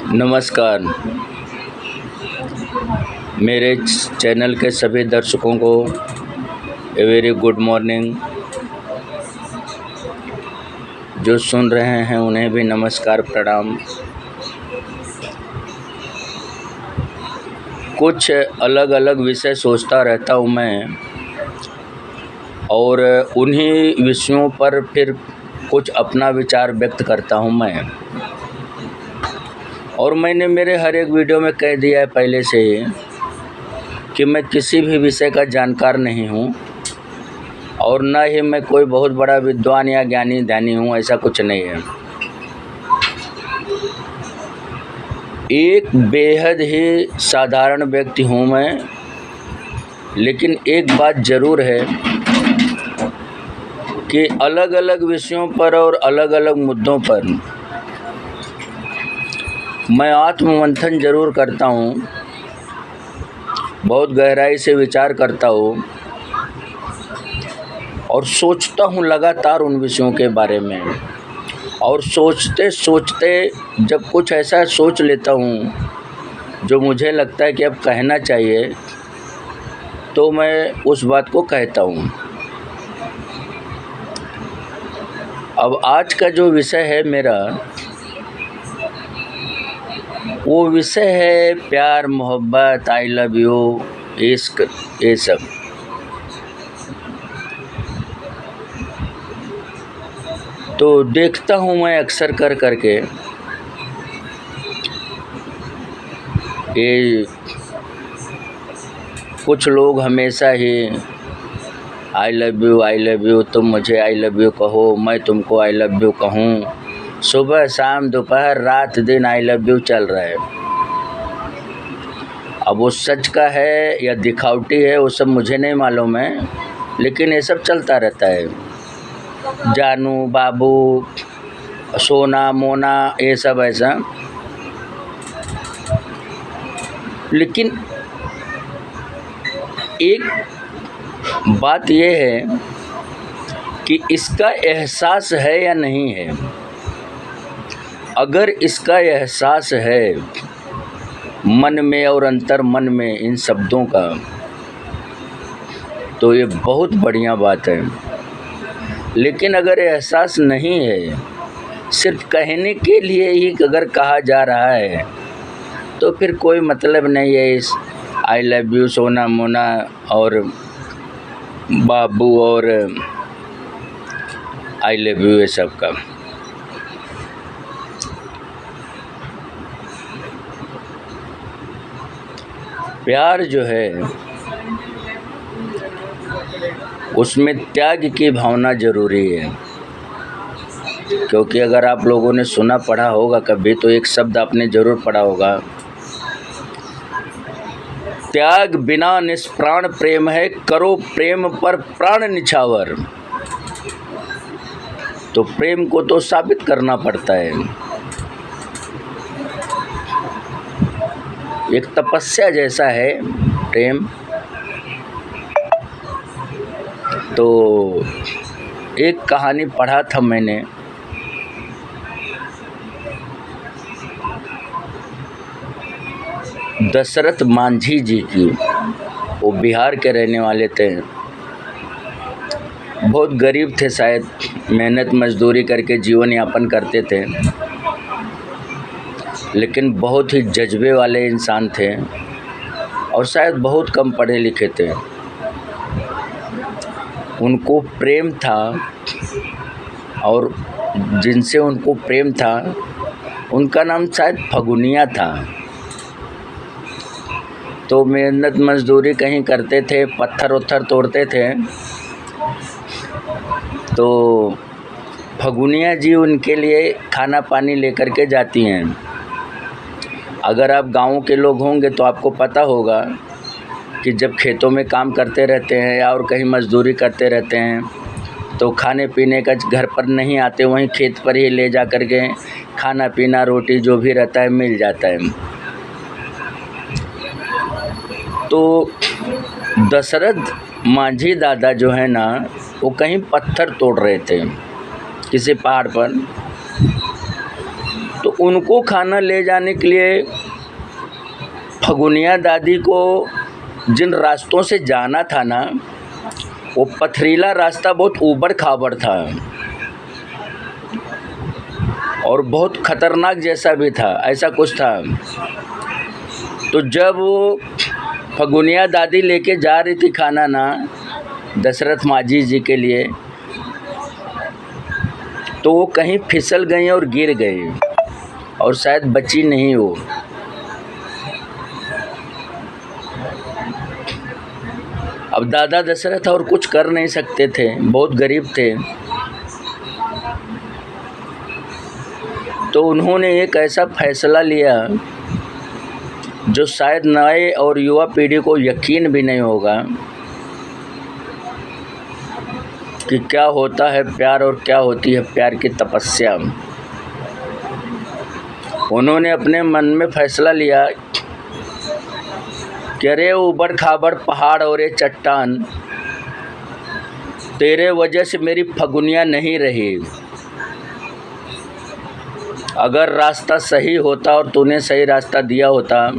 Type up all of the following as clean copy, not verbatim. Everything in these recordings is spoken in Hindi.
नमस्कार। मेरे चैनल के सभी दर्शकों को ए वेरी गुड मॉर्निंग। जो सुन रहे हैं उन्हें भी नमस्कार, प्रणाम। कुछ अलग अलग विषय सोचता रहता हूँ मैं, और उन्हीं विषयों पर फिर कुछ अपना विचार व्यक्त करता हूँ मैं। और मैंने मेरे हर एक वीडियो में कह दिया है पहले से ही कि मैं किसी भी विषय का जानकार नहीं हूँ, और न ही मैं कोई बहुत बड़ा विद्वान या ज्ञानी ध्यानी हूँ, ऐसा कुछ नहीं है। एक बेहद ही साधारण व्यक्ति हूँ मैं, लेकिन एक बात ज़रूर है कि अलग अलग विषयों पर और अलग अलग मुद्दों पर मैं आत्ममंथन ज़रूर करता हूँ, बहुत गहराई से विचार करता हूँ और सोचता हूँ लगातार उन विषयों के बारे में। और सोचते सोचते जब कुछ ऐसा सोच लेता हूँ जो मुझे लगता है कि अब कहना चाहिए, तो मैं उस बात को कहता हूँ। अब आज का जो विषय है मेरा, वो विषय है प्यार, मोहब्बत, आई लव यू, इश्क, ये सब। तो देखता हूँ मैं अक्सर कर करके ये कुछ लोग हमेशा ही आई लव यू, तुम मुझे आई लव यू कहो, मैं तुमको आई लव यू कहूँ, सुबह शाम दोपहर रात दिन आई लव यू चल रहा है। अब वो सच का है या दिखावटी है वो सब मुझे नहीं मालूम है, लेकिन ये सब चलता रहता है। जानू, बाबू, सोना, मोना, ये सब ऐसा। लेकिन एक बात ये है कि इसका एहसास है या नहीं है। अगर इसका एहसास है मन में और अंतर मन में इन शब्दों का, तो ये बहुत बढ़िया बात है। लेकिन अगर एहसास नहीं है, सिर्फ कहने के लिए ही अगर कहा जा रहा है, तो फिर कोई मतलब नहीं है इस आई लव यू, सोना मोना और बाबू और आई लव यू ये सब का। प्यार जो है उसमें त्याग की भावना ज़रूरी है, क्योंकि अगर आप लोगों ने सुना पढ़ा होगा कभी, तो एक शब्द आपने ज़रूर पढ़ा होगा, त्याग बिना निष्प्राण प्रेम है, करो प्रेम पर प्राण निछावर। तो प्रेम को तो साबित करना पड़ता है, एक तपस्या जैसा है प्रेम। तो एक कहानी पढ़ा था मैंने, दशरथ मांझी जी की। वो बिहार के रहने वाले थे, बहुत गरीब थे, शायद मेहनत मजदूरी करके जीवन यापन करते थे, लेकिन बहुत ही जज्बे वाले इंसान थे और शायद बहुत कम पढ़े लिखे थे। उनको प्रेम था, और जिनसे उनको प्रेम था उनका नाम शायद फगुनिया था। तो मेहनत मजदूरी कहीं करते थे, पत्थर उत्थर तोड़ते थे। तो फगुनिया जी उनके लिए खाना पानी लेकर के जाती हैं। अगर आप गाँव के लोग होंगे तो आपको पता होगा कि जब खेतों में काम करते रहते हैं या और कहीं मजदूरी करते रहते हैं, तो खाने पीने का घर पर नहीं आते, वहीं खेत पर ही ले जा कर के खाना पीना रोटी जो भी रहता है मिल जाता है। तो दशरथ मांझी दादा जो है ना, वो कहीं पत्थर तोड़ रहे थे किसी पहाड़ पर। उनको खाना ले जाने के लिए फगुनिया दादी को जिन रास्तों से जाना था ना, वो पथरीला रास्ता बहुत ऊबड़ खाबड़ था और बहुत खतरनाक जैसा भी था, ऐसा कुछ था। तो जब वो फगुनिया दादी लेके जा रही थी खाना ना दशरथ माझी जी के लिए, तो वो कहीं फिसल गई और गिर गई और शायद बची नहीं वो। अब दादा दशरथ और कुछ कर नहीं सकते थे, बहुत गरीब थे। तो उन्होंने एक ऐसा फैसला लिया जो शायद नए और युवा पीढ़ी को यकीन भी नहीं होगा कि क्या होता है प्यार और क्या होती है प्यार की तपस्या। उन्होंने अपने मन में फैसला लिया कि अरे ऊबड़ खाबड़ पहाड़ और ये चट्टान, तेरे वजह से मेरी फगुनिया नहीं रही। अगर रास्ता सही होता और तूने सही रास्ता दिया होता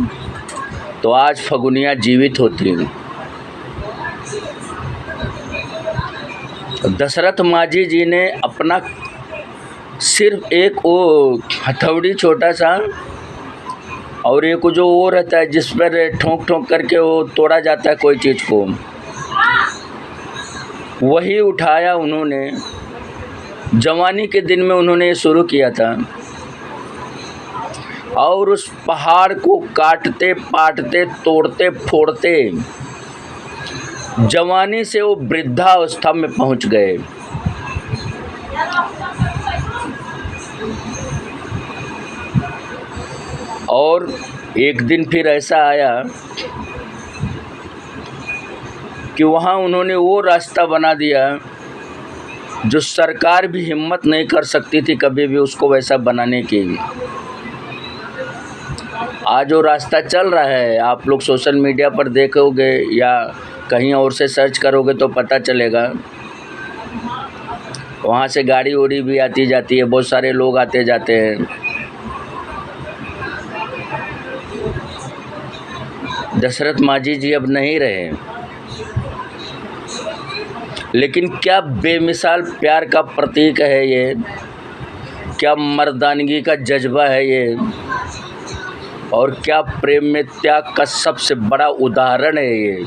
तो आज फगुनिया जीवित होती। दशरथ माझी जी ने अपना सिर्फ एक वो हथौड़ी छोटा सा और एक जो वो रहता है जिस पर ठोंक ठोंक करके वो तोड़ा जाता है कोई चीज़ को, वही उठाया उन्होंने। जवानी के दिन में उन्होंने ये शुरू किया था और उस पहाड़ को काटते पाटते तोड़ते फोड़ते जवानी से वो वृद्धावस्था में पहुंच गए। और एक दिन फिर ऐसा आया कि वहाँ उन्होंने वो रास्ता बना दिया जो सरकार भी हिम्मत नहीं कर सकती थी कभी भी उसको वैसा बनाने की। आज वो रास्ता चल रहा है, आप लोग सोशल मीडिया पर देखोगे या कहीं और से सर्च करोगे तो पता चलेगा। वहाँ से गाड़ी उड़ी भी आती जाती है, बहुत सारे लोग आते जाते हैं। दशरथ माझी जी अब नहीं रहे, लेकिन क्या बेमिसाल प्यार का प्रतीक है ये, क्या मर्दानगी का जज्बा है ये, और क्या प्रेम में त्याग का सबसे बड़ा उदाहरण है ये।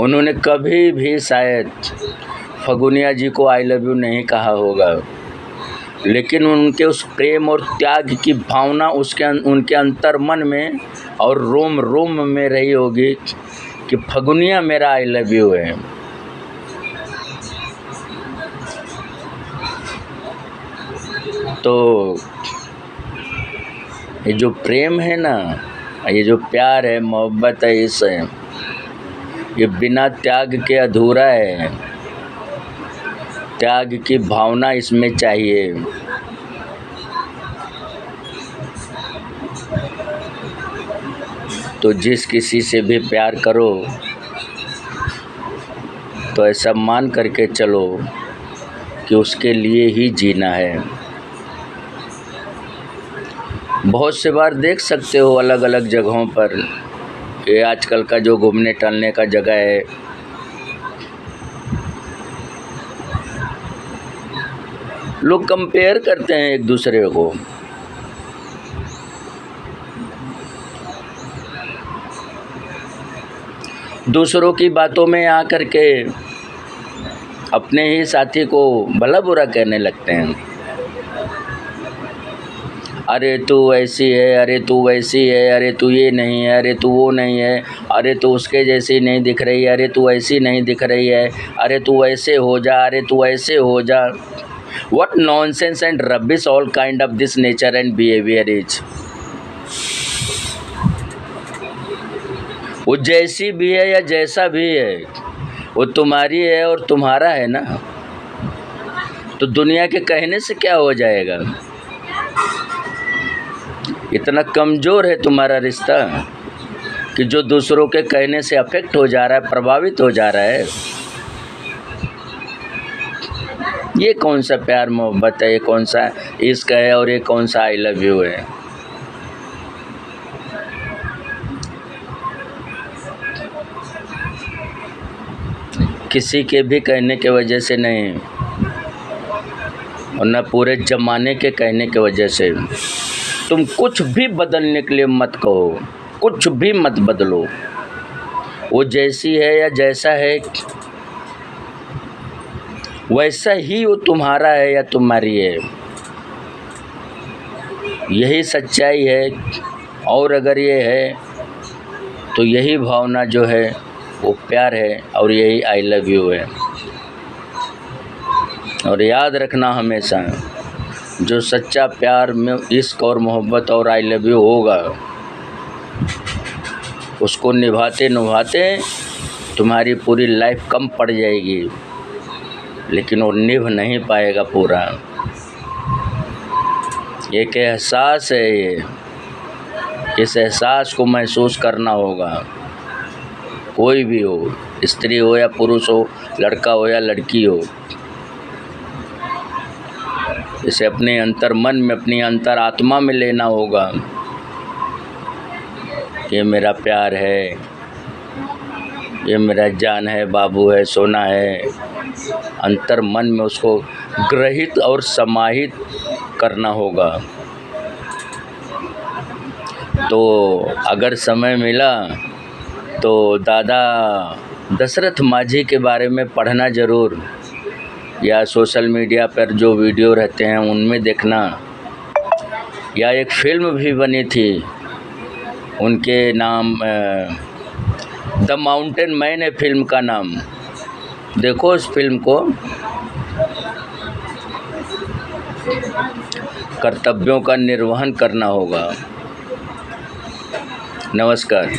उन्होंने कभी भी शायद फगुनिया जी को आई लव यू नहीं कहा होगा, लेकिन उनके उस प्रेम और त्याग की भावना उनके अंतर मन में और रोम रोम में रही होगी कि फगुनिया मेरा आई लव यू है। तो ये जो प्रेम है ना, ये जो प्यार है, मोहब्बत है, इस ये बिना त्याग के अधूरा है। त्याग की भावना इसमें चाहिए। तो जिस किसी से भी प्यार करो तो ऐसा मान करके चलो कि उसके लिए ही जीना है। बहुत से बार देख सकते हो अलग अलग जगहों पर, ये आजकल का जो घूमने टहलने का जगह है, लोग कंपेयर करते हैं एक दूसरे को। दूसरों की बातों में आकर के अपने ही साथी को भला बुरा कहने लगते हैं। अरे तू ऐसी है, अरे तू वैसी है, अरे तू ये नहीं है, अरे तू वो नहीं है, अरे तू उसके जैसी नहीं दिख रही है, अरे तू ऐसी नहीं दिख रही है, अरे तू ऐसे हो जा, अरे तू ऐसे हो जा। What nonsense and rubbish all kind of this nature and behavior is। वो जैसी भी है या जैसा भी है, वो तुम्हारी है और तुम्हारा है ना, तो दुनिया के कहने से क्या हो जाएगा। इतना कमज़ोर है तुम्हारा रिश्ता कि जो दूसरों के कहने से अफेक्ट हो जा रहा है, प्रभावित हो जा रहा है। ये कौन सा प्यार मोहब्बत है, ये कौन सा इश्क है और ये कौन सा आई लव यू है। किसी के भी कहने के वजह से नहीं और न पूरे ज़माने के कहने के वजह से। तुम कुछ भी बदलने के लिए मत कहो, कुछ भी मत बदलो। वो जैसी है या जैसा है वैसा ही वो तुम्हारा है या तुम्हारी है, यही सच्चाई है। और अगर ये है तो यही भावना जो है वो प्यार है और यही आई लव यू है। और याद रखना हमेशा, जो सच्चा प्यार में इश्क और मोहब्बत और आई लव यू होगा, उसको निभाते निभाते तुम्हारी पूरी लाइफ कम पड़ जाएगी, लेकिन वो निभ नहीं पाएगा पूरा। एक एहसास है ये, इस एहसास को महसूस करना होगा। कोई भी हो, स्त्री हो या पुरुष हो, लड़का हो या लड़की हो, इसे अपने अंतर मन में, अपनी अंतर आत्मा में लेना होगा। ये मेरा प्यार है, ये मेरा जान है, बाबू है, सोना है। अंतर मन में उसको ग्रहित और समाहित करना होगा। तो अगर समय मिला तो दादा दशरथ माझी के बारे में पढ़ना ज़रूर, या सोशल मीडिया पर जो वीडियो रहते हैं उनमें देखना, या एक फिल्म भी बनी थी उनके नाम, द माउंटेन मैन है फिल्म का नाम। देखो इस फिल्म को। कर्तव्यों का निर्वहन करना होगा। नमस्कार।